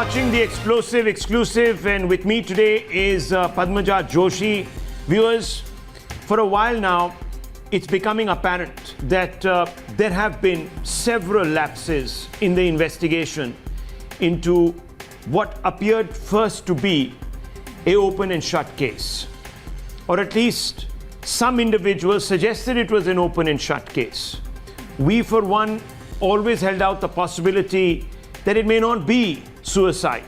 watching The Explosive Exclusive, and with me today is Padmaja Joshi. Viewers, for a while now, it's becoming apparent that there have been several lapses in the investigation into what appeared first to be an open and shut case. Or at least some individuals suggested it was an open and shut case. We, for one, always held out the possibility that it may not be suicide.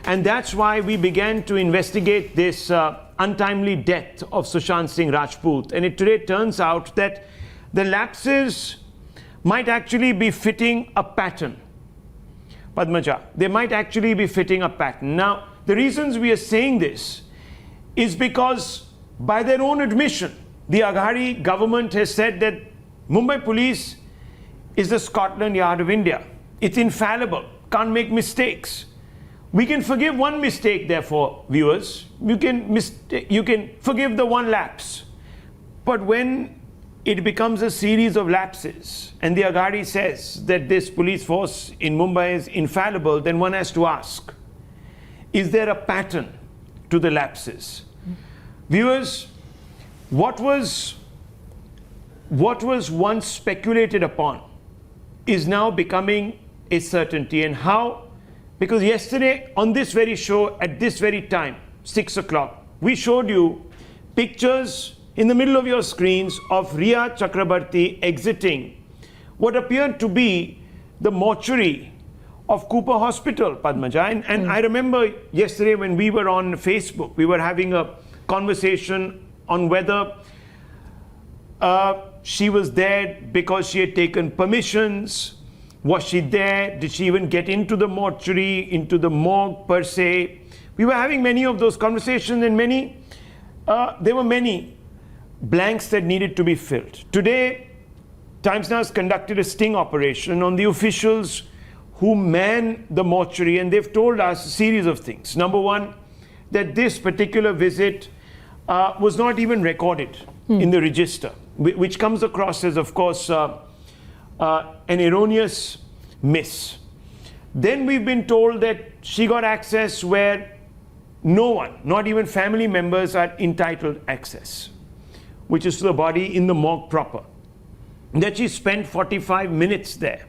And that's why we began to investigate this untimely death of Sushant Singh Rajput. And it today turns out that the lapses might actually be fitting a pattern. Padmaja, they might actually be fitting a pattern. Now, the reasons we are saying this is because, by their own admission, the Aghadi government has said that Mumbai police is the Scotland Yard of India. It's infallible, can't make mistakes. We can forgive one mistake, therefore, viewers. You can forgive the one lapse. But when it becomes a series of lapses, and the Aghadi says that this police force in Mumbai is infallible, then one has to ask, is there a pattern to the lapses? Viewers, what was once speculated upon is now becoming a certainty. And how? Because yesterday on this very show, at this very time, 6 o'clock, we showed you pictures in the middle of your screens of Riya Chakrabarti exiting what appeared to be the mortuary of Cooper Hospital, Padmaja. And I remember yesterday when we were on Facebook, we were having a conversation on whether she was there because she had taken permissions. Was she there? Did she even get into the mortuary, into the morgue per se? We were having many of those conversations, and there were many blanks that needed to be filled. Today, Times Now has conducted a sting operation on the officials who man the mortuary, and they've told us a series of things. Number one, that this particular visit was not even recorded in the register, which comes across as, of course, an erroneous miss. Then we've been told that she got access where no one, not even family members, are entitled access, which is to the body in the morgue proper. That she spent 45 minutes there.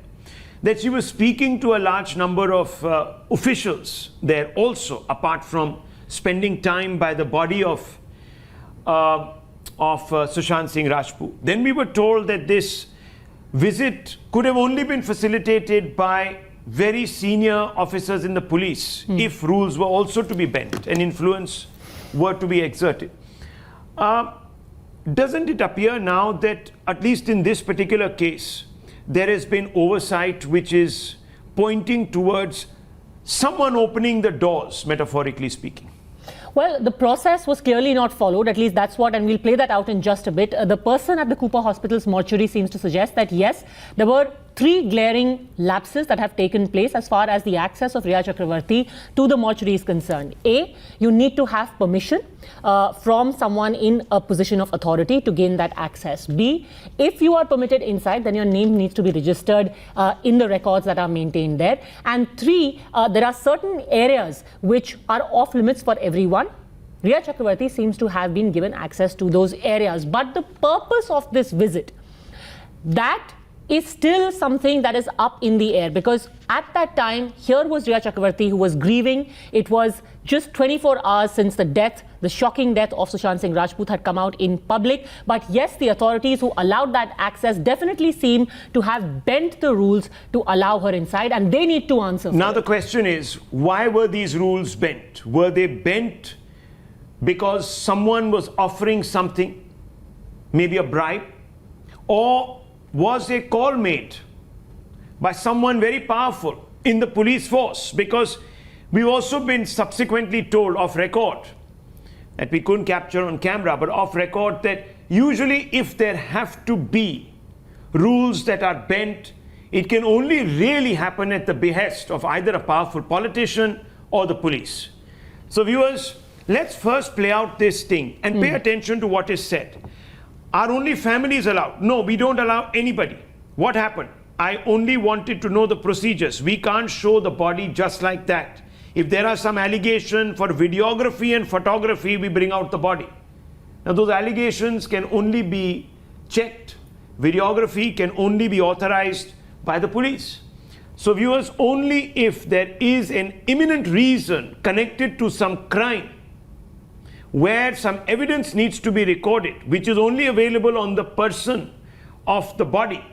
That she was speaking to a large number of officials there also, apart from spending time by the body of Sushant Singh Rajput. Then we were told that this visit could have only been facilitated by very senior officers in the police if rules were also to be bent and influence were to be exerted. Doesn't it appear now that, at least in this particular case, there has been oversight which is pointing towards someone opening the doors, metaphorically speaking? Well, the process was clearly not followed, at least that's what, and we'll play that out in just a bit. The person at the Cooper Hospital's mortuary seems to suggest that yes, there were 3 glaring lapses that have taken place as far as the access of Riya Chakrabarti to the mortuary is concerned. A, you need to have permission from someone in a position of authority to gain that access. B, if you are permitted inside, then your name needs to be registered in the records that are maintained there. And 3, there are certain areas which are off limits for everyone. Riya Chakrabarti seems to have been given access to those areas. But the purpose of this visit, that is still something that is up in the air, because at that time, here was Riya Chakrabarti who was grieving. It was just 24 hours since the death, the shocking death of Sushant Singh Rajput had come out in public. But yes, the authorities who allowed that access definitely seem to have bent the rules to allow her inside, and they need to answer. Now the question is, why were these rules bent? Were they bent because someone was offering something, maybe a bribe, or was a call made by someone very powerful in the police force? Because we've also been subsequently told off record, that we couldn't capture on camera, but off record, that usually if there have to be rules that are bent, it can only really happen at the behest of either a powerful politician or the police. So viewers, let's first play out this thing and pay attention to what is said. Are only families allowed? No, we don't allow anybody. What happened? I only wanted to know the procedures. We can't show the body just like that. If there are some allegation for videography and photography, we bring out the body. Now those allegations can only be checked. Videography can only be authorized by the police. So viewers, only if there is an imminent reason connected to some crime where some evidence needs to be recorded, which is only available on the person of the body,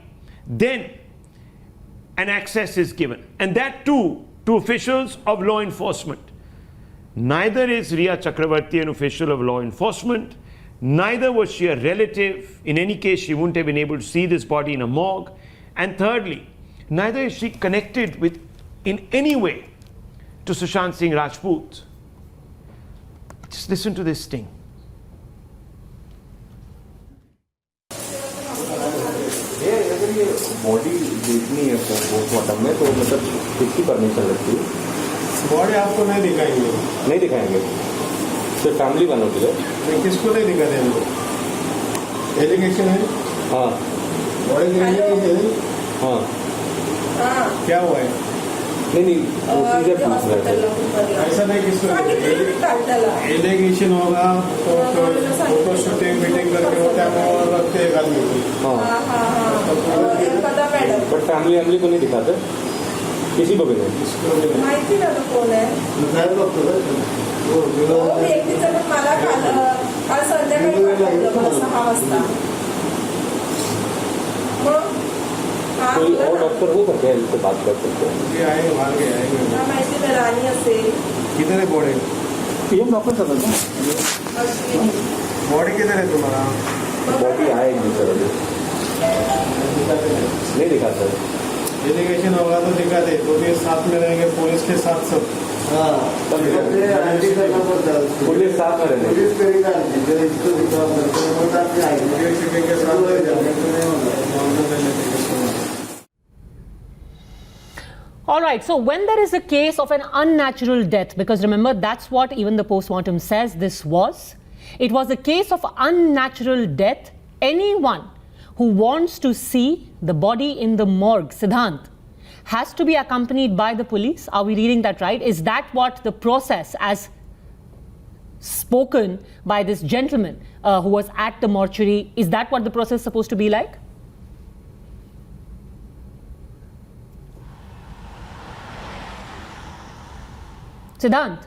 then an access is given. And that too to officials of law enforcement. Neither is Riya Chakravarti an official of law enforcement, neither was she a relative. In any case, she wouldn't have been able to see this body in a morgue. And thirdly, neither is she connected with, in any way, to Sushant Singh Rajput. Just listen to this sting. Body देखनी है postmortem में तो मतलब किसकी permission लगती है? Body आपको नहीं दिखाएंगे। नहीं दिखाएंगे, सिर्फ फैमिली वालों के लिए। नहीं, किसको नहीं दिखाते हैं लोग? एलिगेशन है। हाँ, बॉडी दिखाएंगे नहीं। हाँ, क्या हुआ है? नहीं प्रोसीजर पूछ रहे थे। ऐसा नहीं, किसको एलिगेशन होगा तो फोटो शूटिंग मीटिंग करके होता है वो रखते हैं आदमी को। बट फैमिली को नहीं दिखाते, किसी को भी नहीं। माहिती ना तो कोण आहे व्यक्तीचं पण मला काल संध्याकाळी पाठवलं मला 6 वाजता। मग कोई और डॉक्टर हो सकते हैं इससे बात कर सकते हैं? ये आए मार के आएंगे। मला माहिती नाही राणी असेल किधर है बॉडी? पीएम डॉक्टर का था। बॉडी किधर है तुम्हारा? बॉडी आएगी सर, अभी नहीं दिखाता। एलिगेशन होगा तो दिखाते, तो भी साथ में रहेंगे पुलिस के साथ सब। पुलिस साथ में रहेंगे। All right, so when there is a case of an unnatural death, because remember that's what even the postmortem says this was, it was a case of unnatural death. Anyone who wants to see the body in the morgue, Siddhant, has to be accompanied by the police. Are we reading that right? Is that what the process, as spoken by this gentleman who was at the mortuary, is that what the process is supposed to be like? Siddhant.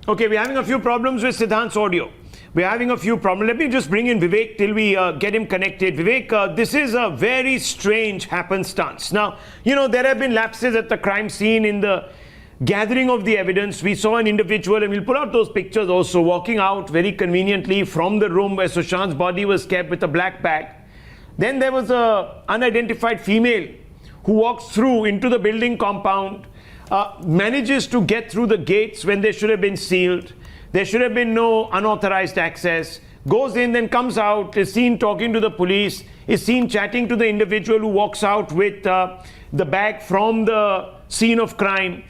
Okay, we're having a few problems with Siddhant's audio. We're having a few problems. Let me just bring in Vivek till we get him connected. Vivek, this is a very strange happenstance. Now, you know, there have been lapses at the crime scene in the gathering of the evidence. We saw an individual, and we'll pull out those pictures also, walking out very conveniently from the room where Sushant's body was kept with a black bag. Then there was an unidentified female who walks through into the building compound, manages to get through the gates when they should have been sealed. There should have been no unauthorized access. Goes in, then comes out, is seen talking to the police, is seen chatting to the individual who walks out with the bag from the scene of crime.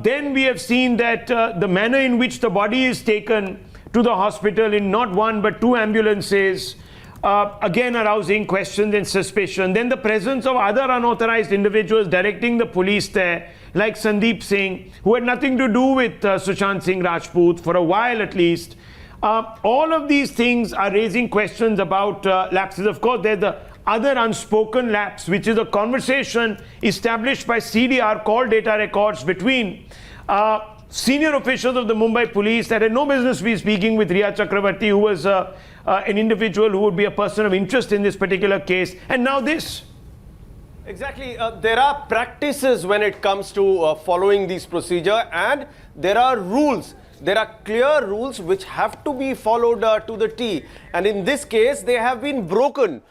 Then we have seen that the manner in which the body is taken to the hospital in not one but 2 ambulances, again arousing questions and suspicion. Then the presence of other unauthorized individuals directing the police there, like Sandeep Singh, who had nothing to do with Sushant Singh Rajput for a while at least. All of these things are raising questions about lapses. Of course, there's the other unspoken lapse, which is a conversation established by CDR, call data records, between senior officials of the Mumbai police that had no business be speaking with Riya Chakravarti, who was an individual who would be a person of interest in this particular case. And now this. Exactly. There are practices when it comes to following these procedure, and there are rules. There are clear rules which have to be followed to the T. And in this case, they have been broken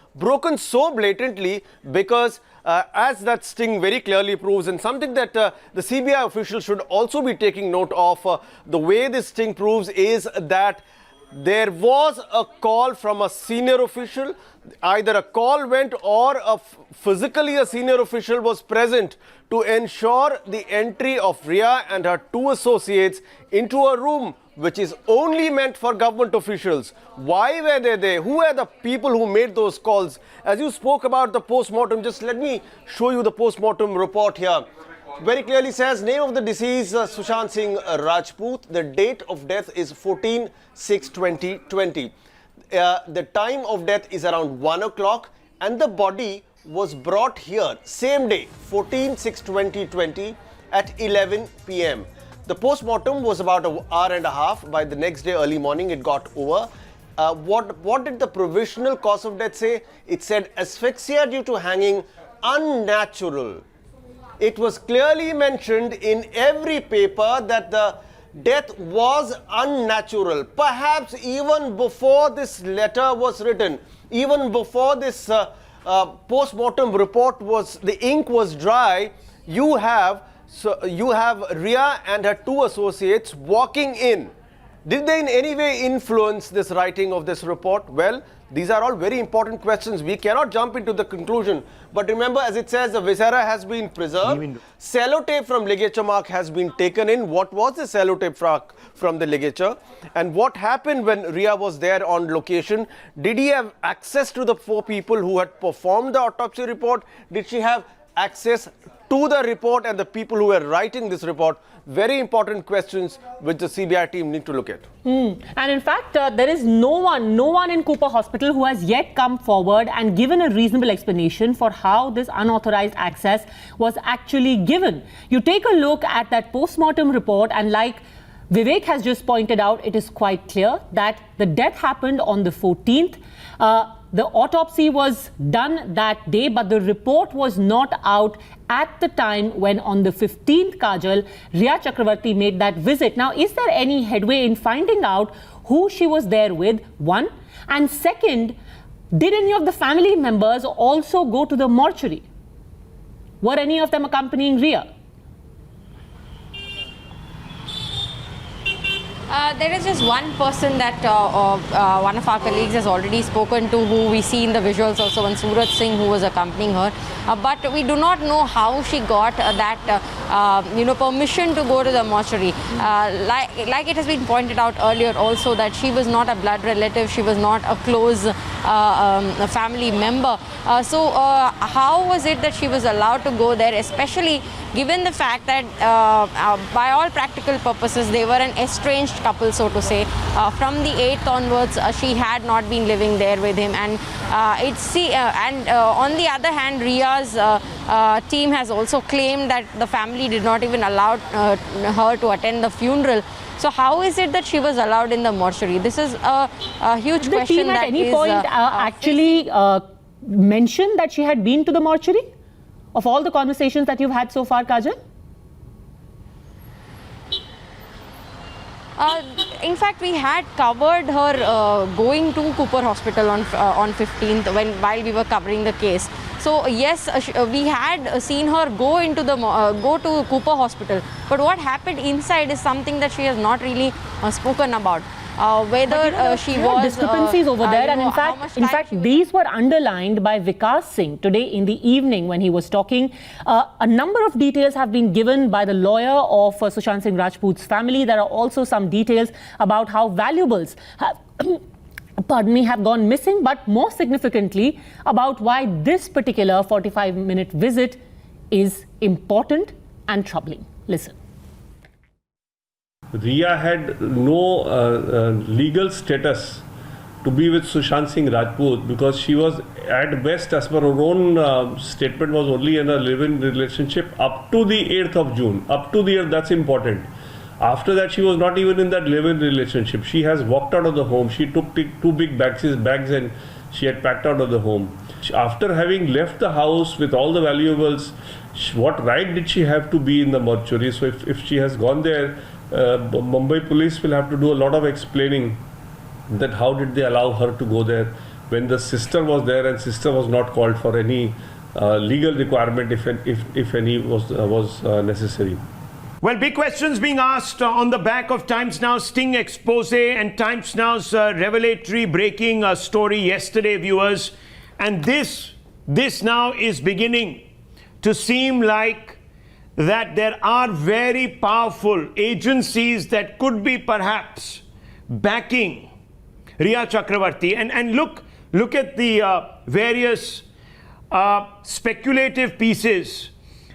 so blatantly because as that sting very clearly proves, and something that the CBI officials should also be taking note of, the way this sting proves is that there was a call from a senior official. Either a call went or physically a senior official was present to ensure the entry of Riya and her 2 associates into a room which is only meant for government officials. Why were they there? Who are the people who made those calls? As you spoke about the post-mortem, just let me show you the post-mortem report here. Very clearly says name of the deceased Sushant Singh Rajput. The date of death is 14/6/2020. The time of death is around 1 o'clock and the body was brought here same day 14/6/2020 at 11 p.m. The post-mortem was about an hour and a half. By the next day early morning it got over. What did the provisional cause of death say? It said asphyxia due to hanging, unnatural. It was clearly mentioned in every paper that the death was unnatural. Perhaps even before this letter was written, even before this post-mortem report the ink was dry, you have Ria and her two associates walking in. Did they in any way influence this writing of this report? Well, these are all very important questions. We cannot jump into the conclusion. But remember, as it says, the viscera has been preserved. Sellotape from ligature mark has been taken in. What was the sellotape from the ligature? And what happened when Ria was there on location? Did he have access to the 4 people who had performed the autopsy report? Did she have access to the report and the people who were writing this report? Very important questions which the CBI team need to look at. And in fact, there is no one in Cooper Hospital who has yet come forward and given a reasonable explanation for how this unauthorized access was actually given. You take a look at that post-mortem report and like Vivek has just pointed out, it is quite clear that the death happened on the 14th. The autopsy was done that day, but the report was not out at the time when on the 15th, Kajal, Ria Chakravarti made that visit. Now, is there any headway in finding out who she was there with, one? And second, did any of the family members also go to the mortuary? Were any of them accompanying Ria? There is just one person that one of our colleagues has already spoken to, who we see in the visuals also, one Suraj Singh, who was accompanying her. But we do not know how she got that permission to go to the mortuary. Like it has been pointed out earlier also, that she was not a blood relative, she was not a close family member. So how was it that she was allowed to go there, especially given the fact that by all practical purposes they were an estranged couple, so to say. From the 8th onwards she had not been living there with him, and on the other hand, Ria's team has also claimed that the family did not even allow her to attend the funeral. So how is it that she was allowed in the mortuary? This is a huge Did question. The team at any point actually mention that she had been to the mortuary? Of all the conversations that you've had so far, Kajal? In fact, we had covered her going to Cooper Hospital on 15th while we were covering the case. So yes, we had seen her go to Cooper Hospital. But what happened inside is something that she has not really spoken about. Whether she was discrepancies over there, and in fact these were underlined by Vikas Singh today in the evening when he was talking. A number of details have been given by the lawyer of Sushant Singh Rajput's family. There are also some details about how valuables have have gone missing, but more significantly about why this particular 45-minute visit is important and troubling. Listen. Ria had no legal status to be with Sushant Singh Rajput because she was at best, as per her own statement, was only in a live-in relationship up to the 8th of June. Up to the 8th, that's important. After that, she was not even in that live-in relationship. She has walked out of the home. She took 2 big bags and she had packed out of the home. After having left the house with all the valuables, what right did she have to be in the mortuary? So if she has gone there, Mumbai police will have to do a lot of explaining that how did they allow her to go there when the sister was there and sister was not called for any legal requirement if any was necessary. Well, big questions being asked on the back of Times Now's sting expose and Times Now's revelatory breaking story yesterday, viewers. And this now is beginning to seem like that there are very powerful agencies that could be perhaps backing Riya Chakravarti. And look at the various speculative pieces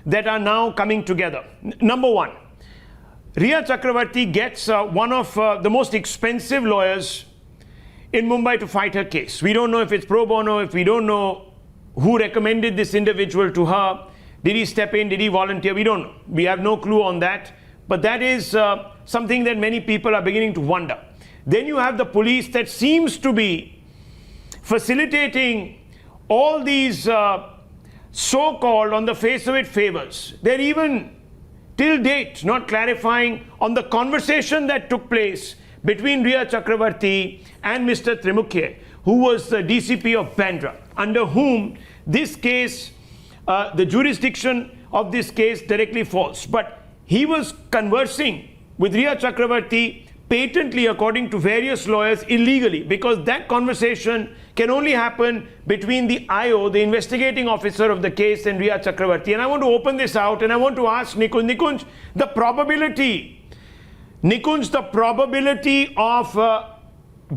that are now coming together. Number one, Riya Chakravarti gets one of the most expensive lawyers in Mumbai to fight her case. We don't know if it's pro bono, if we don't know who recommended this individual to her. Did he step in? Did he volunteer? We don't know. We have no clue on that. But that is something that many people are beginning to wonder. Then you have the police that seems to be facilitating all these so-called, on the face of it, favors. They're even, till date, not clarifying on the conversation that took place between Riya Chakravarti and Mr. Trimukhya, who was the DCP of Bandra, under whom this case, the jurisdiction of this case directly falls. But he was conversing with Riya Chakravarti patently, according to various lawyers, illegally, because that conversation can only happen between the IO, the investigating officer of the case, and Riya Chakravarti. And I want to open this out and I want to ask Nikunj, the probability of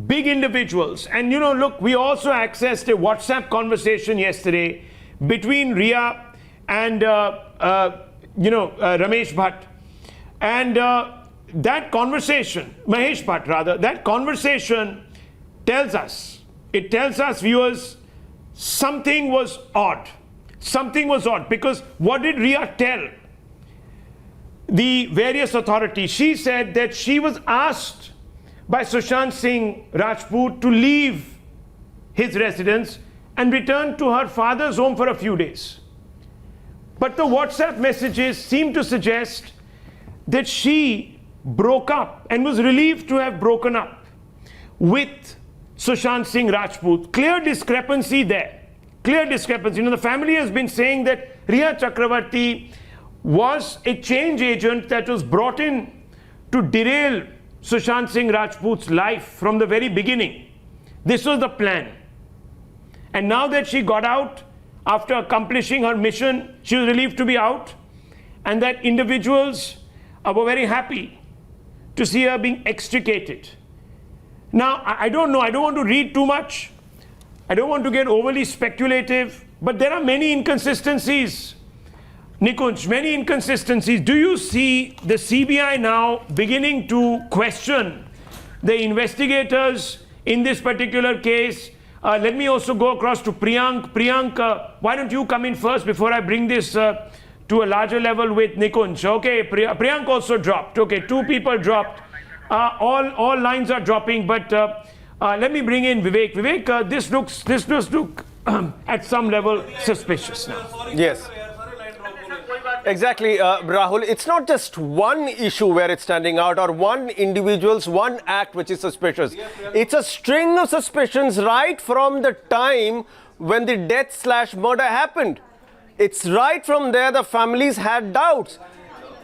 big individuals. And you know, look, we also accessed a WhatsApp conversation yesterday between Riya and Ramesh Bhatt. And that conversation, Mahesh Bhatt rather, that conversation tells us, viewers, something was odd. Something was odd, because what did Riya tell the various authorities? She said that she was asked by Sushant Singh Rajput to leave his residence and return to her father's home for a few days. But the WhatsApp messages seem to suggest that she broke up and was relieved to have broken up with Sushant Singh Rajput. Clear discrepancy there. Clear discrepancy. You know, the family has been saying that Riya Chakravarti was a change agent that was brought in to derail Sushant Singh Rajput's life from the very beginning. This was the plan. And now that she got out, after accomplishing her mission, she was relieved to be out, and that individuals were very happy to see her being extricated. Now, I don't know, I don't want to read too much. I don't want to get overly speculative, but there are many inconsistencies. Nikunj, many inconsistencies. Do you see the CBI now beginning to question the investigators in this particular case? Let me also go across to Priyank. Priyank, why don't you come in first before I bring this to a larger level with Nikunj? Okay, Priyank also dropped. Okay, two people dropped. All lines are dropping, but let me bring in Vivek. Vivek, this does look at some level suspicious now. Yes. Exactly, Rahul. It's not just one issue where it's standing out, or one individual's one act which is suspicious. It's a string of suspicions right from the time when the death/murder happened. It's right from there the families had doubts.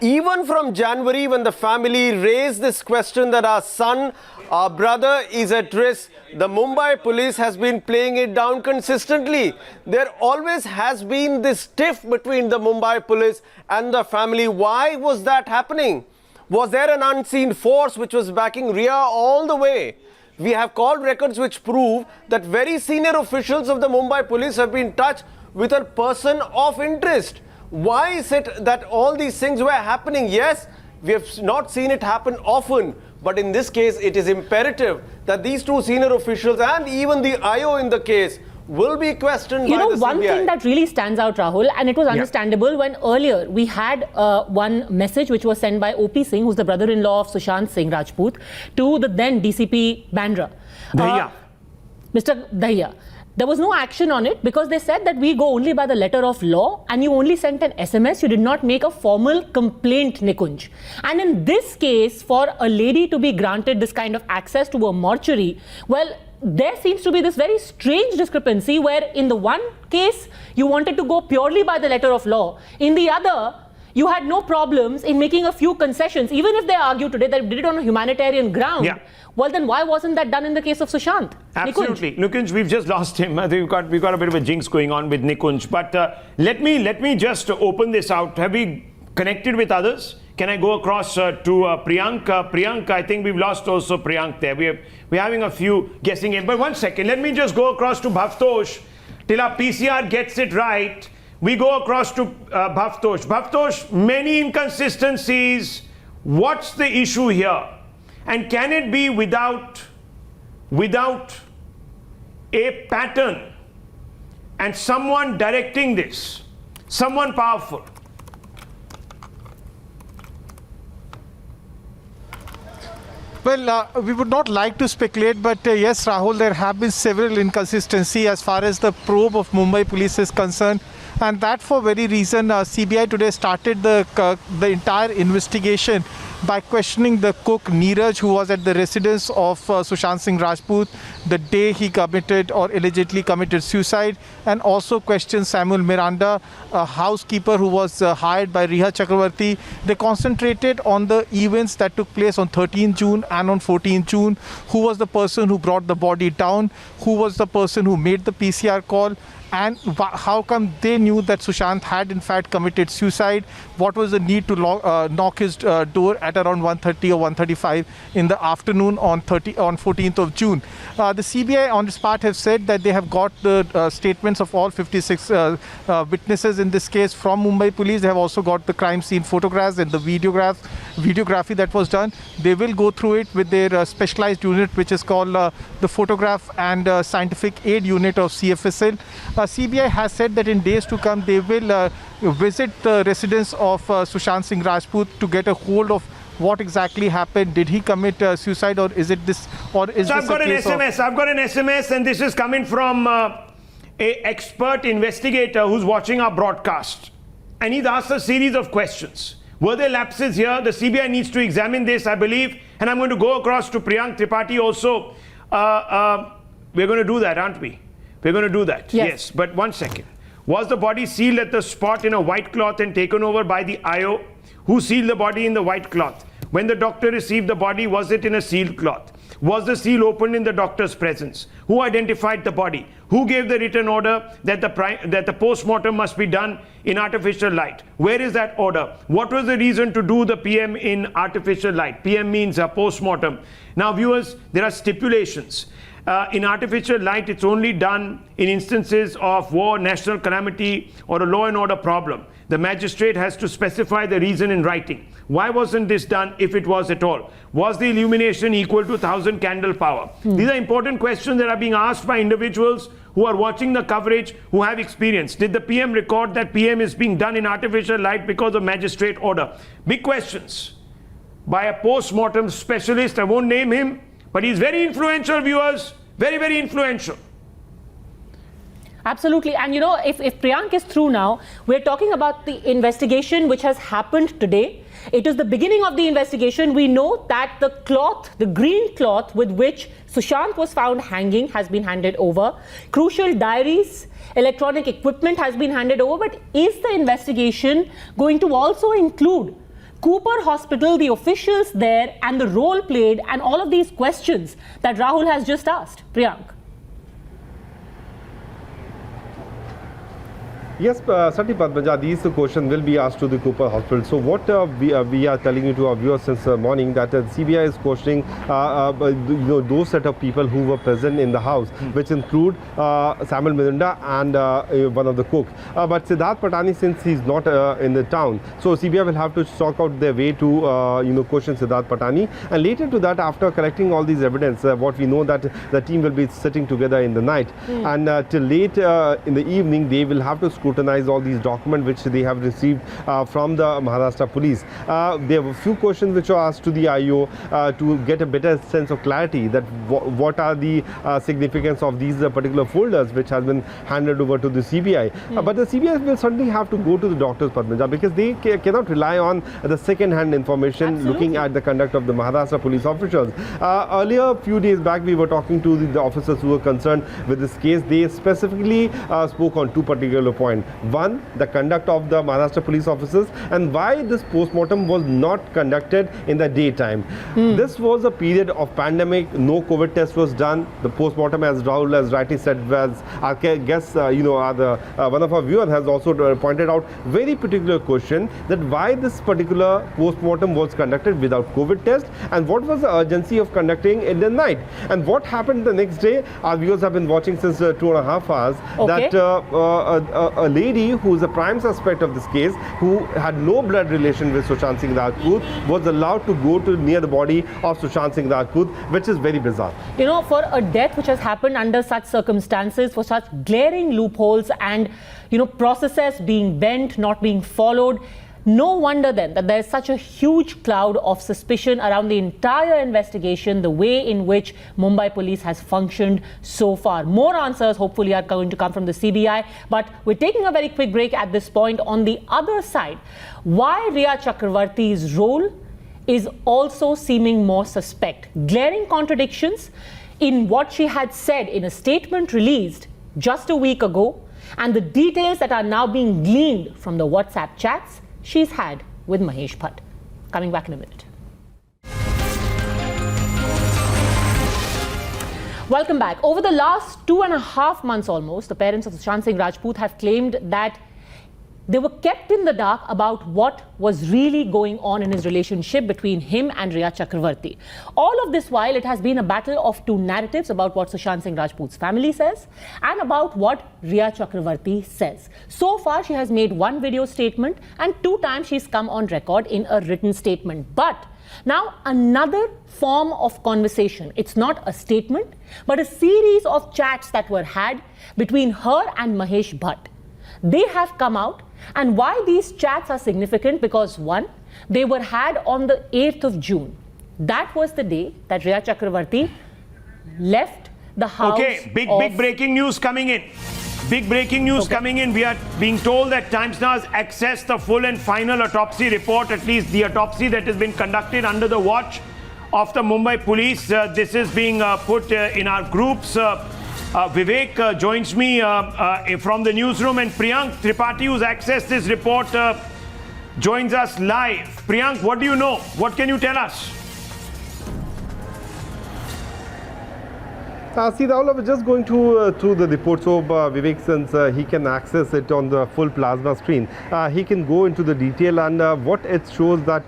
Even from January, when the family raised this question that our son, our brother is at risk, the Mumbai police has been playing it down consistently. There always has been this tiff between the Mumbai police and the family. Why was that happening? Was there an unseen force which was backing Riya all the way? We have call records which prove that very senior officials of the Mumbai police have been touched with a person of interest. Why is it that all these things were happening? Yes, we have not seen it happen often, but in this case, it is imperative that these two senior officials and even the IO in the case will be questioned by the CBI. You know, one thing that really stands out, Rahul, and it was understandable when earlier we had one message which was sent by OP Singh, who's the brother-in-law of Sushant Singh Rajput, to the then DCP Bandra. Mr. Dahiya. There was no action on it because they said that we go only by the letter of law, and you only sent an SMS, you did not make a formal complaint, Nikunj. And in this case, for a lady to be granted this kind of access to a mortuary, well, there seems to be this very strange discrepancy where in the one case, you wanted to go purely by the letter of law. In the other, you had no problems in making a few concessions, even if they argue today that they did it on a humanitarian ground. Yeah. Well, then why wasn't that done in the case of Sushant? Absolutely. Nikunj, we've just lost him. I think we've got a bit of a jinx going on with Nikunj. But let me just open this out. Have we connected with others. Can I go across to Priyank? Priyank, I think we've lost also Priyank there. We're having a few guessing in. But one second, let me just go across to Bhavtosh. Till our PCR gets it right, we go across to Bhavtosh. Bhavtosh, many inconsistencies. What's the issue here? And can it be without a pattern and someone directing this, someone powerful? Well, we would not like to speculate, but yes, Rahul, there have been several inconsistencies as far as the probe of Mumbai police is concerned. And that for very reason, CBI today started the entire investigation by questioning the cook Neeraj, who was at the residence of Sushant Singh Rajput the day he committed or allegedly committed suicide, and also questioned Samuel Miranda, a housekeeper who was hired by Riha Chakravarti. They concentrated on the events that took place on 13 June and on 14 June. Who was the person who brought the body down? Who was the person who made the PCR call? And how come they knew that Sushant had in fact committed suicide? What was the need to knock his door at around 1:30 or 1:35 in the afternoon on 14th of June? The CBI on its part have said that they have got the statements of all 56 witnesses in this case from Mumbai police. They have also got the crime scene photographs and the videography that was done. They will go through it with their specialized unit, which is called the Photograph and Scientific Aid Unit of CFSL. CBI has said that in days to come they will visit the residence of Sushant Singh Rajput to get a hold of what exactly happened. Did he commit suicide, or is it this? Or is so this I've got an SMS, and this is coming from a expert investigator who's watching our broadcast, and he's asked a series of questions. Were there lapses here? The CBI needs to examine this, I believe, and I'm going to go across to Priyank Tripathi also. We're going to do that, aren't we? We're going to do that. Yes. But one second. Was the body sealed at the spot in a white cloth and taken over by the IO? Who sealed the body in the white cloth? When the doctor received the body, was it in a sealed cloth? Was the seal opened in the doctor's presence? Who identified the body? Who gave the written order that the post-mortem must be done in artificial light? Where is that order? What was the reason to do the PM in artificial light? PM means a post-mortem. Now, viewers, there are stipulations. In artificial light, it's only done in instances of war, national calamity, or a law and order problem. The magistrate has to specify the reason in writing. Why wasn't this done, if it was at all? Was the illumination equal to 1,000 candle power? These are important questions that are being asked by individuals who are watching the coverage, who have experience. Did the PM record that PM is being done in artificial light because of magistrate order? Big questions by a post-mortem specialist. I won't name him, but he's very influential, viewers. Very, very influential. Absolutely. And you know, if Priyank is through now, we're talking about the investigation which has happened today. It is the beginning of the investigation. We know that the cloth, the green cloth with which Sushant was found hanging, has been handed over. Crucial diaries, electronic equipment has been handed over. But is the investigation going to also include Cooper Hospital, the officials there, and the role played, and all of these questions that Rahul has just asked? Priyank. Yes, certainly, Padmaja, these questions will be asked to the Cooper Hospital. So what we are telling you to our viewers since morning, that CBI is questioning those set of people who were present in the house, which include Samuel Miranda and one of the cook. But Siddharth Patani, since he's not in the town, so CBI will have to stalk out their way to question Siddharth Patani. And later to that, after collecting all these evidence, what we know that the team will be sitting together in the night, and till late in the evening, they will have to scrutinize all these documents which they have received from the Maharashtra police. There were a few questions which were asked to the IO to get a better sense of clarity that what are the significance of these particular folders which has been handed over to the CBI. But the CBI will certainly have to go to the doctors, Padmaja, because they cannot rely on the second-hand information looking at the conduct of the Maharashtra police officials. Earlier, a few days back, we were talking to the officers who were concerned with this case. They specifically spoke on two particular points. point. One, the conduct of the Maharashtra police officers, and why this post-mortem was not conducted in the daytime. This was a period of pandemic, no COVID test was done. The post-mortem, as Rahul has rightly said, was, I guess, one of our viewers has also pointed out, very particular question that why this particular post-mortem was conducted without COVID test, and what was the urgency of conducting in the night, and what happened the next day. Our viewers have been watching since 2.5 hours. Okay. That a lady who is a prime suspect of this case, who had no blood relation with Sushant Singh Rajput, was allowed to go to near the body of Sushant Singh Rajput, which is very bizarre. You know, for a death which has happened under such circumstances, for such glaring loopholes and, you know, processes being bent, not being followed, no wonder then that there is such a huge cloud of suspicion around the entire investigation, the way in which Mumbai police has functioned so far. More answers hopefully are going to come from the CBI, but we're taking a very quick break at this point. On the other side, why Riya Chakravarti's role is also seeming more suspect. Glaring contradictions in what she had said in a statement released just a week ago, and the details that are now being gleaned from the WhatsApp chats she's had with Mahesh Bhatt. Coming back in a minute. Welcome back. Over the last 2.5 months almost, the parents of Sushant Singh Rajput have claimed that they were kept in the dark about what was really going on in his relationship between him and Riya Chakravarti. All of this while, it has been a battle of two narratives about what Sushant Singh Rajput's family says and about what Riya Chakravarti says. So far, she has made one video statement and 2 times she's come on record in a written statement. But now another form of conversation. It's not a statement, but a series of chats that were had between her and Mahesh Bhatt. They have come out. And why these chats are significant? Because one, they were had on the 8th of June. That was the day that Riya Chakravarti left the house. Okay, big breaking news coming in. Big breaking news coming in. We are being told that Times Now has accessed the full and final autopsy report, at least the autopsy that has been conducted under the watch of the Mumbai police. This is being put in our groups. Vivek joins me from the newsroom, and Priyank Tripathi, who's accessed this report, joins us live. Priyank, what do you know? What can you tell us? See, Rahul, I was just going through the report. So, Vivek, since he can access it on the full plasma screen, he can go into the detail, and what it shows that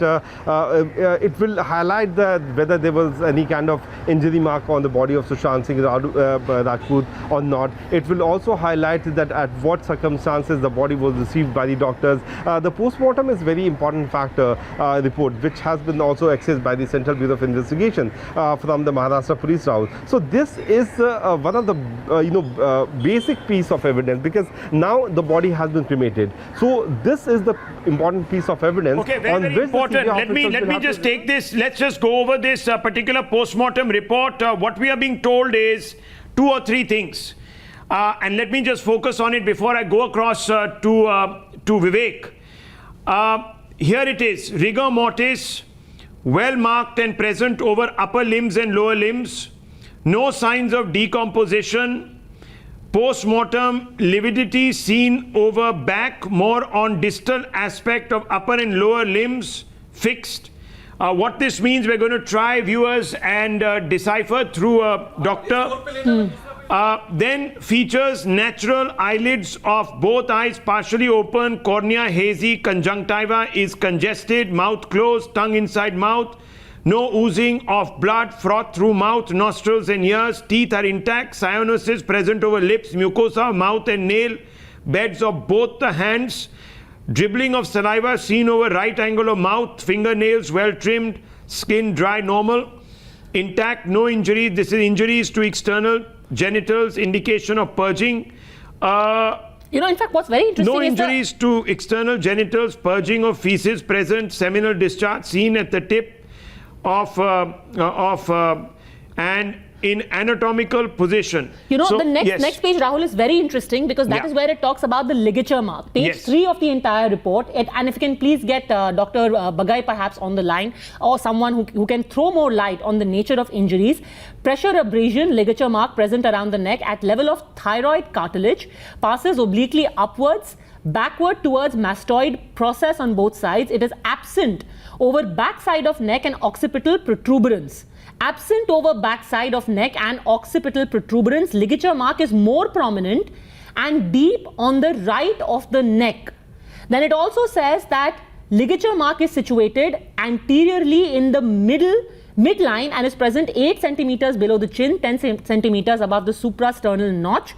it will highlight whether there was any kind of injury mark on the body of Sushant Singh Rajput or not. It will also highlight that at what circumstances the body was received by the doctors. The post-mortem is very important factor report, which has been also accessed by the Central Bureau of Investigation from the Maharashtra Police Route. So this is one of the basic piece of evidence, because now the body has been cremated. So this is the important piece of evidence. Okay, very important. Let me just take this. Let's just go over this particular post-mortem report. What we are being told is 2 or 3 things, and let me just focus on it before I go across to Vivek. Here it is: rigor mortis, well marked and present over upper limbs and lower limbs. No signs of decomposition. Post-mortem lividity seen over back, more on distal aspect of upper and lower limbs, fixed. What this means, we're going to try, viewers, and decipher through a doctor. Then features natural eyelids of both eyes partially open, cornea hazy, conjunctiva is congested, mouth closed, tongue inside mouth. No oozing of blood, froth through mouth, nostrils and ears. Teeth are intact. Cyanosis present over lips, mucosa, mouth and nail beds of both the hands. Dribbling of saliva seen over right angle of mouth. Fingernails well trimmed. Skin dry, normal. Intact, no injuries. This is injuries to external genitals, indication of purging. In fact, what's very interesting no injuries to external genitals, purging of feces present. Seminal discharge seen at the tip of and in anatomical position. You know, So, the next yes. next page, Rahul, is very interesting because that Yeah. is where it talks about the ligature mark. Page Yes. 3 of the entire report. And if you can please get Dr. Bagai perhaps on the line, or someone who can throw more light on the nature of injuries. Pressure abrasion, ligature mark present around the neck at level of thyroid cartilage, passes obliquely upwards, backward towards mastoid process on both sides. It is absent over backside of neck and occipital protuberance. Absent over backside of neck and occipital protuberance, ligature mark is more prominent and deep on the right of the neck. Then it also says that ligature mark is situated anteriorly in the midline and is present 8 centimeters below the chin, 10 centimeters above the suprasternal notch.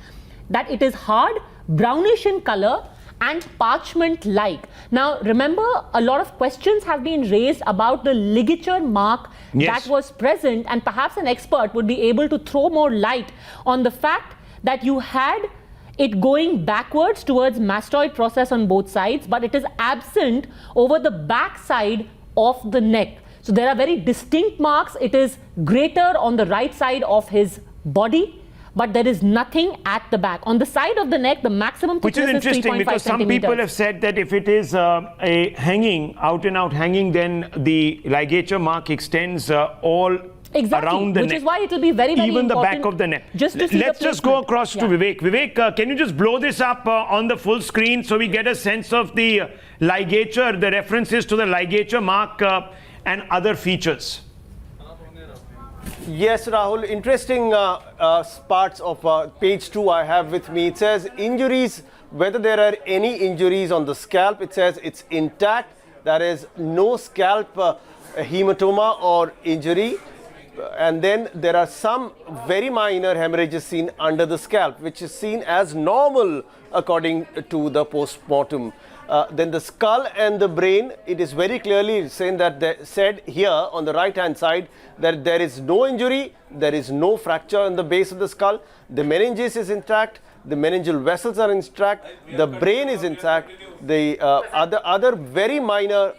That it is hard, brownish in color and parchment-like. Now, remember, a lot of questions have been raised about the ligature mark Yes. that was present, and perhaps an expert would be able to throw more light on the fact that you had it going backwards towards mastoid process on both sides, but it is absent over the back side of the neck. So there are very distinct marks. It is greater on the right side of his body, but there is nothing at the back. On the side of the neck, the maximum Which is thickness interesting 3.5 because some people centimeters. have said that if it is a hanging, out and out hanging, then the ligature mark extends all Exactly, around the which neck. is why it will be very, very Even the important back of the neck. just to see the Let's just go placement. across to Yeah. Vivek. Vivek, can you just blow this up on the full screen so we get a sense of the ligature, the references to the ligature mark and other features? Yes, Rahul. Interesting parts of page 2 I have with me. It says injuries, whether there are any injuries on the scalp, it says it's intact. There is no scalp hematoma or injury. And then there are some very minor hemorrhages seen under the scalp, which is seen as normal according to the post-mortem. Then the skull and the brain, it is very clearly saying that said here on the right hand side that there is no injury, there is no fracture in the base of the skull, the meninges is intact, the meningeal vessels are intact, the brain is intact, the other very minor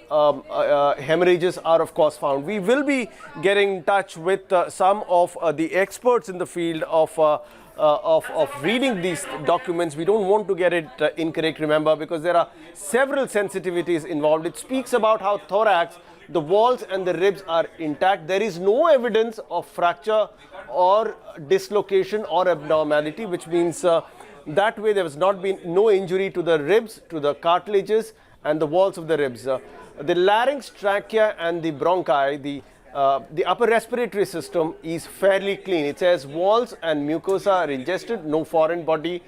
hemorrhages are of course found. We will be getting in touch with some of the experts in the field of reading these documents. We don't want to get it incorrect, remember, because there are several sensitivities involved. It speaks about how thorax, the walls and the ribs are intact. There is no evidence of fracture or dislocation or abnormality, which means that way there has not been no injury to the ribs, to the cartilages and the walls of the ribs. The larynx, trachea and the bronchi, the upper respiratory system is fairly clean. It says walls and mucosa are ingested, no foreign body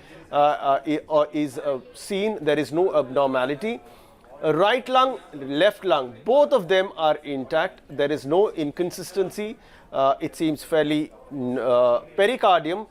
is seen, there is no abnormality. Right lung, left lung, both of them are intact. There is no inconsistency. It seems fairly pericardium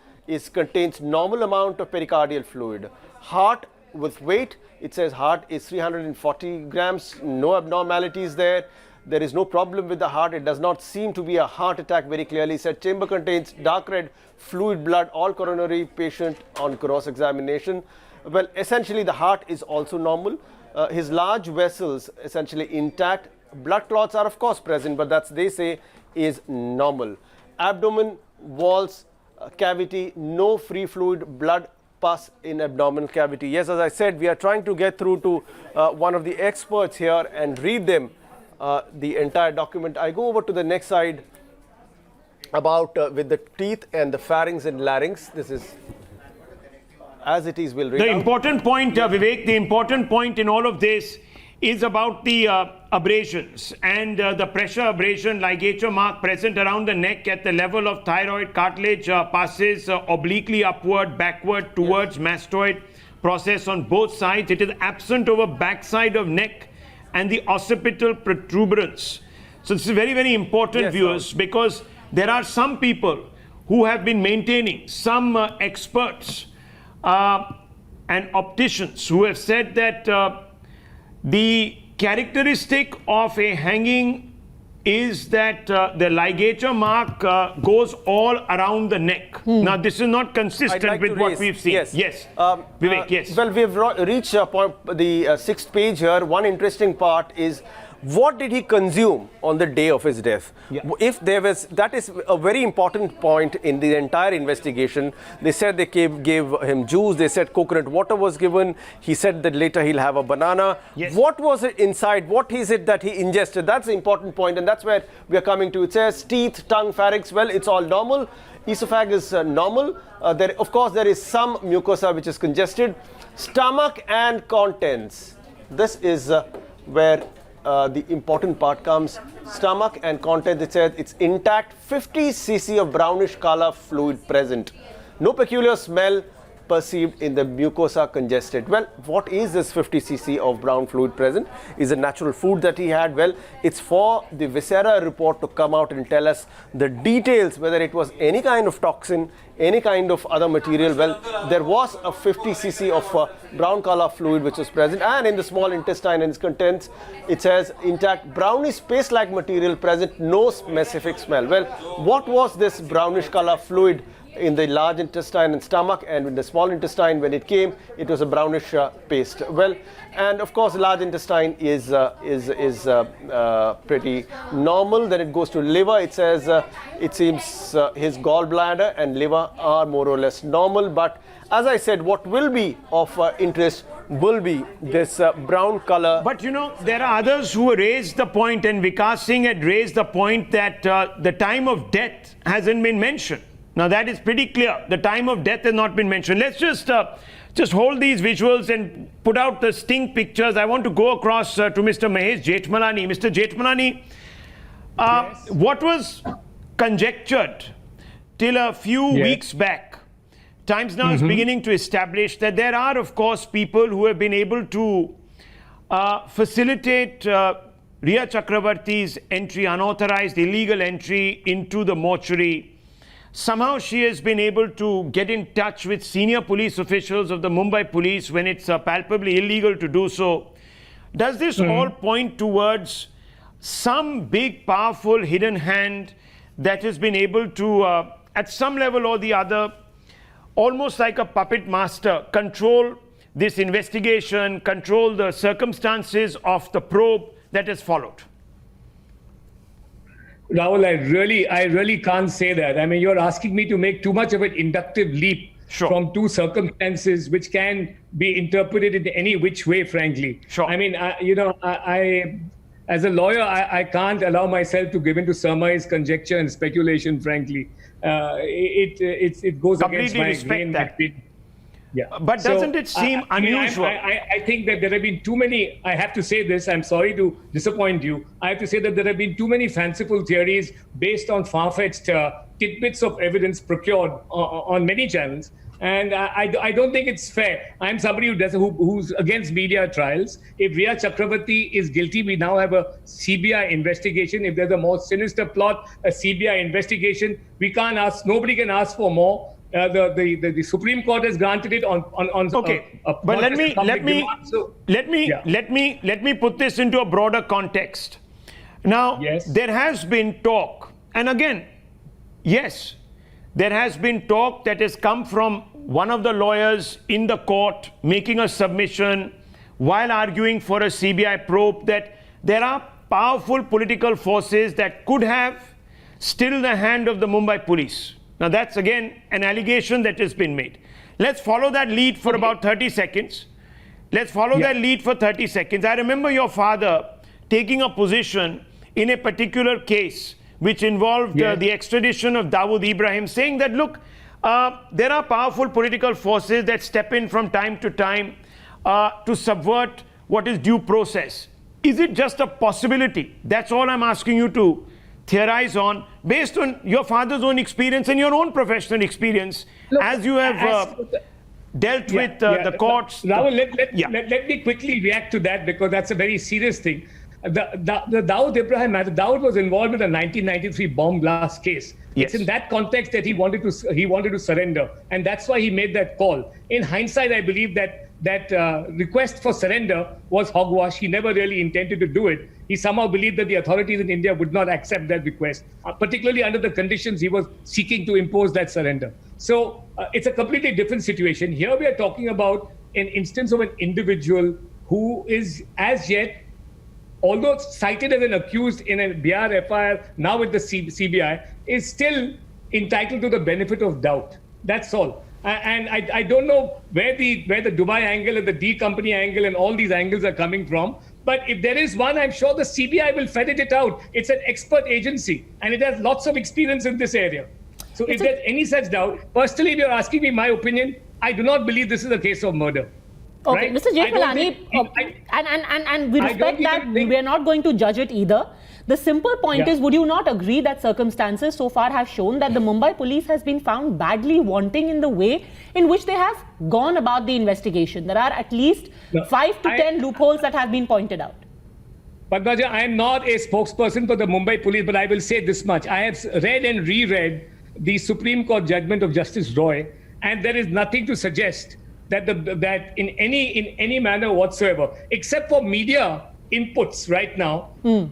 contains normal amount of pericardial fluid. Heart with weight, it says heart is 340 grams, no abnormalities there. There is no problem with the heart. It does not seem to be a heart attack very clearly. It said chamber contains dark red fluid blood, all coronary patient on cross examination. Well, essentially the heart is also normal. His large vessels essentially intact. Blood clots are of course present, but that's, they say, is normal. Abdomen, walls, cavity, no free fluid, blood, pus in abdominal cavity. Yes, as I said, we are trying to get through to one of the experts here and read them the entire document. I go over to the next side about with the teeth and the pharynx and larynx. This is as it is, we'll read The out. important point, Vivek, the important point in all of this is about the abrasions and the pressure abrasion ligature mark present around the neck at the level of thyroid cartilage passes obliquely upward, backward towards mastoid process on both sides. It is absent over backside of neck and the occipital protuberance. So this is very, very important, Yes, viewers, because there are some people who have been maintaining, some experts and opticians who have said that the characteristic of a hanging is that the ligature mark goes all around the neck. Now, this is not I'd consistent like with to what raise- we've seen. Yes. Vivek, yes. Well, we've reached the 6th page here. One interesting part is what did he consume on the day of his death? If there was, that is a very important point in the entire investigation. They said they gave him juice, they said coconut water was given, he said that later he'll have a banana. Yes. What was it inside? What is it that he ingested? That's the important point, and that's where we are coming to. It says teeth, tongue, pharynx, well, it's all normal. Esophagus normal. Of course, there is some mucosa which is congested. Stomach and contents. This is where the important part comes. Stomach and contents, it says it's intact. 50 cc of brownish color fluid present. No peculiar smell perceived in the mucosa congested. Well, what is this 50 cc of brown fluid present? Is a natural food that he had? Well, it's for the viscera report to come out and tell us the details, whether it was any kind of toxin, any kind of other material. Well, there was a 50 cc of brown color fluid which was present, and in the small intestine and its contents, it says intact brownish paste-like material present, no specific smell. Well, what was this brownish color fluid in the large intestine and stomach, and in the small intestine when it came, it was a brownish paste? Well, and of course, the large intestine is pretty normal. Then it goes to liver. It says it seems his gallbladder and liver are more or less normal. But as I said, what will be of interest will be this brown color. But you know, there are others who raised the point, and Vikas Singh had raised the point that the time of death hasn't been mentioned. Now that is pretty clear. The time of death has not been mentioned. Let's just hold these visuals and put out the sting pictures. I want to go across to Mr. Mahesh Jethmalani. Mr. Jethmalani, Yes. what was conjectured till a few weeks back, Times Now is beginning to establish that there are, of course, people who have been able to facilitate Riya Chakravarti's entry, unauthorized illegal entry into the mortuary. Somehow she has been able to get in touch with senior police officials of the Mumbai police when it's palpably illegal to do so. Does this all point towards some big, powerful, hidden hand that has been able to, at some level or the other, almost like a puppet master, control this investigation, control the circumstances of the probe that has followed? Rahul, I really can't say that. I mean, you're asking me to make too much of an inductive leap from two circumstances which can be interpreted in any which way, frankly. Sure. I mean, I as a lawyer, I can't allow myself to give into surmise, conjecture, and speculation, frankly. It goes against my respect that. Yeah. But doesn't it seem unusual? I think that there have been too many, I have to say this, I'm sorry to disappoint you. I have to say that there have been too many fanciful theories based on far-fetched tidbits of evidence procured on many channels. And I don't think it's fair. I'm somebody who's against media trials. If Riya Chakravarti is guilty, we now have a CBI investigation. If there's a more sinister plot, a CBI investigation. We can't ask, nobody can ask for more. The Supreme Court has granted it on okay. But let me put this into a broader context. Now, there has been talk, and again, yes, there has been talk that has come from one of the lawyers in the court making a submission while arguing for a CBI probe that there are powerful political forces that could have stilled the hand of the Mumbai police. Now that's again an allegation that has been made. Let's follow that lead for about 30 seconds. Let's follow that lead for 30 seconds. I remember your father taking a position in a particular case which involved the extradition of Dawood Ibrahim, saying that, look, there are powerful political forces that step in from time to time to subvert what is due process. Is it just a possibility? That's all I'm asking you to theorize on, based on your father's own experience and your own professional experience. Look, as you have dealt with the courts. Rahul, let me quickly react to that, because that's a very serious thing. The Dawood Ibrahim matter, Dawood was involved in the 1993 bomb blast case. It's in that context that he wanted to surrender, and that's why he made that call. In hindsight, I believe that request for surrender was hogwash. He never really intended to do it. He somehow believed that the authorities in India would not accept that request, particularly under the conditions he was seeking to impose that surrender. So it's a completely different situation. Here we are talking about an instance of an individual who is as yet although cited as an accused in a BR FIR, now with the CBI, is still entitled to the benefit of doubt. That's all. And I don't know where the Dubai angle and the D company angle and all these angles are coming from. But if there is one, I'm sure the CBI will ferret it out. It's an expert agency and it has lots of experience in this area. So if there's any such doubt, personally, if you're asking me my opinion, I do not believe this is a case of murder. Okay, Right? Mr. Jethmalani, and we respect that. We are not going to judge it either. The simple point is, would you not agree that circumstances so far have shown that the Mumbai police has been found badly wanting in the way in which they have gone about the investigation? There are at least 5 to 10 loopholes that have been pointed out. Padmaja, I am not a spokesperson for the Mumbai police, but I will say this much. I have read and reread the Supreme Court judgment of Justice Roy, and there is nothing to suggest that that in any manner whatsoever, except for media inputs right now,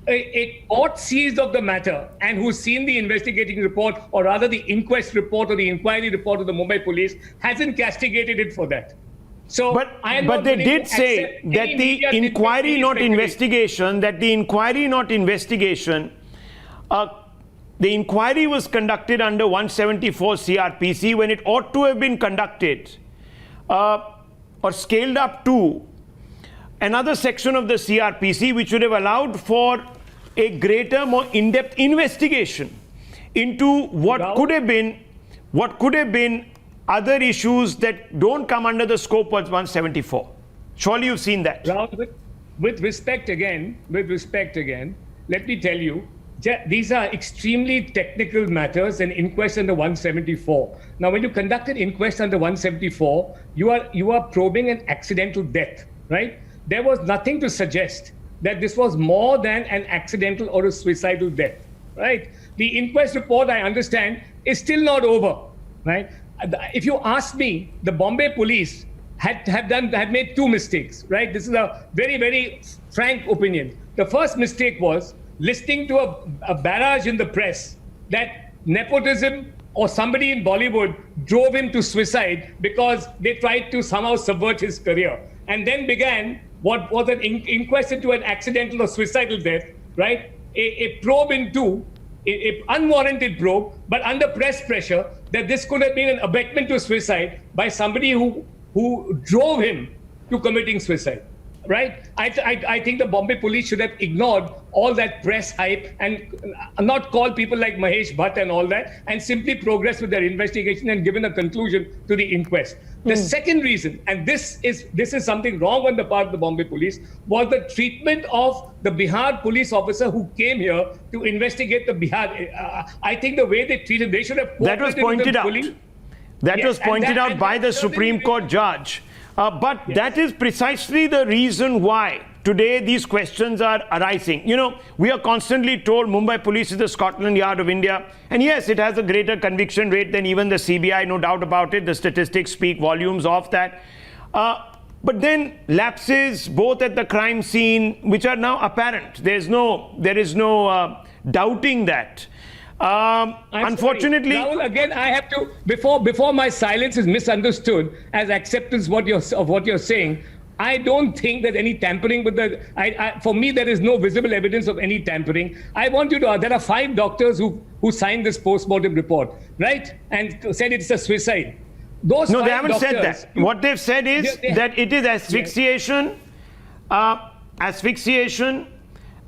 a court seized of the matter and who's seen the investigating report, or rather the inquest report or the inquiry report of the Mumbai police, hasn't castigated it for that. So, but they did say that the inquiry, not investigation, the inquiry was conducted under 174 CRPC when it ought to have been conducted or scaled up to another section of the CRPC, which would have allowed for a greater, more in-depth investigation into what could have been other issues that don't come under the scope of 174. Surely you've seen that. Rahul, with respect again, let me tell you, these are extremely technical matters, and inquest under 174. Now, when you conduct an inquest under 174, you are probing an accidental death, right? There was nothing to suggest that this was more than an accidental or a suicidal death, right? The inquest report, I understand, is still not over, right? If you ask me, the Bombay police had made 2 mistakes, right? This is a very, very frank opinion. The first mistake was listening to a barrage in the press that nepotism or somebody in Bollywood drove him to suicide because they tried to somehow subvert his career, and then began what was an inquest into an accidental or suicidal death, right? A probe into, a unwarranted probe, but under press pressure, that this could have been an abetment to suicide by somebody who drove him to committing suicide, right? I think the Bombay police should have ignored all that press hype and not call people like Mahesh Bhatt and all that, and simply progress with their investigation and given a conclusion to the inquest. The second reason, and this is something wrong on the part of the Bombay police, was the treatment of the Bihar police officer who came here to investigate the Bihar. I think the way they treated, they should have. That was pointed out. That was pointed out by the Supreme Court judge. But that is precisely the reason why today these questions are arising. You know, we are constantly told Mumbai police is the Scotland Yard of India. And yes, it has a greater conviction rate than even the CBI, no doubt about it. The statistics speak volumes of that. But then lapses both at the crime scene, which are now apparent. There is no doubting that. Unfortunately, Rahul, again, I have to, before my silence is misunderstood as acceptance of what you're saying, I don't think that any tampering with for me, there is no visible evidence of any tampering. I want you to, there are 5 doctors who signed this post-mortem report, right? And said it's a suicide. No, they haven't said that. What they've said is that it is asphyxiation,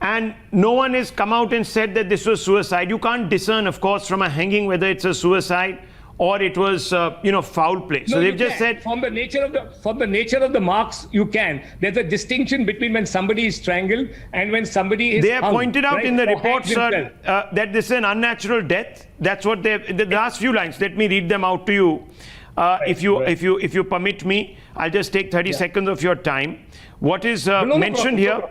and no one has come out and said that this was suicide. You can't discern, of course, from a hanging whether it's a suicide or it was, foul play. So they've just said from the nature of the marks, you can. There's a distinction between when somebody is strangled and when somebody is. They have hung, pointed out, right, in the report, sir, himself. that this is an unnatural death. That's what they. The last few lines. Let me read them out to you, if you permit me. I'll just take 30 seconds of your time. What is mentioned here?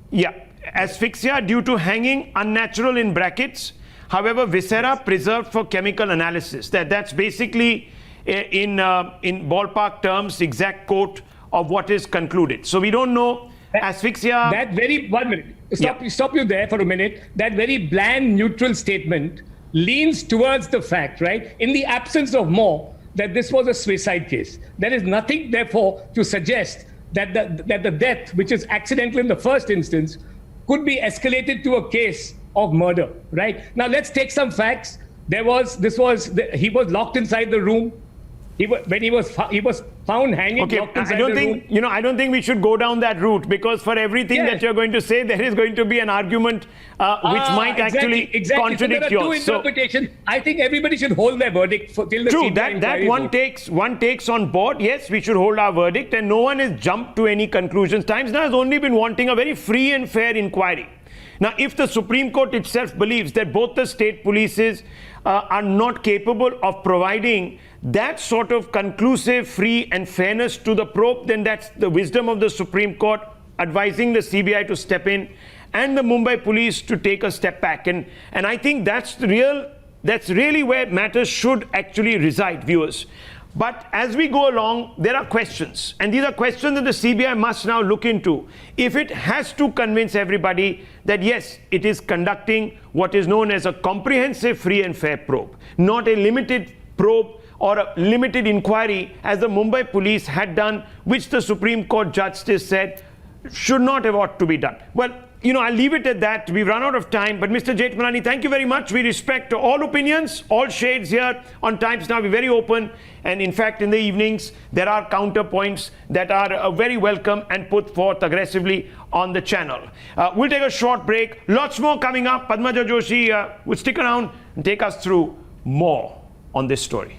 Yeah, asphyxia due to hanging, unnatural in brackets. However, viscera preserved for chemical analysis. That's basically, in ballpark terms, exact quote of what is concluded. So we don't know asphyxia. 1 minute. Stop you there for a minute. That very bland, neutral statement leans towards the fact, right, in the absence of more, that this was a suicide case. There is nothing, therefore, to suggest that the death, which is accidental in the first instance, could be escalated to a case of murder, right? Now let's take some facts. He was locked inside the room. He was found hanging. Okay, locked inside I don't the think room. I don't think we should go down that route, because for everything Yes. that you're going to say, there is going to be an argument which might actually contradict so there are yours. two interpretations. I think everybody should hold their verdict till the True, CBI that inquiry is one over. takes on board. Yes, we should hold our verdict, and no one has jumped to any conclusions. Times Now has only been wanting a very free and fair inquiry. Now, if the Supreme Court itself believes that both the state polices are not capable of providing that sort of conclusive, free and fairness to the probe, then that's the wisdom of the Supreme Court advising the CBI to step in and the Mumbai police to take a step back. And I think that's really where matters should actually reside, viewers. But as we go along, there are questions, and these are questions that the CBI must now look into. If it has to convince everybody that yes, it is conducting what is known as a comprehensive, free and fair probe, not a limited probe or a limited inquiry as the Mumbai police had done, which the Supreme Court justice said should not have ought to be done. Well, I'll leave it at that. We've run out of time. But Mr. Jethmalani, thank you very much. We respect all opinions, all shades here on Times Now. We're very open. And in fact, in the evenings, there are counterpoints that are very welcome and put forth aggressively on the channel. We'll take a short break. Lots more coming up. Padmaja Joshi will stick around and take us through more on this story.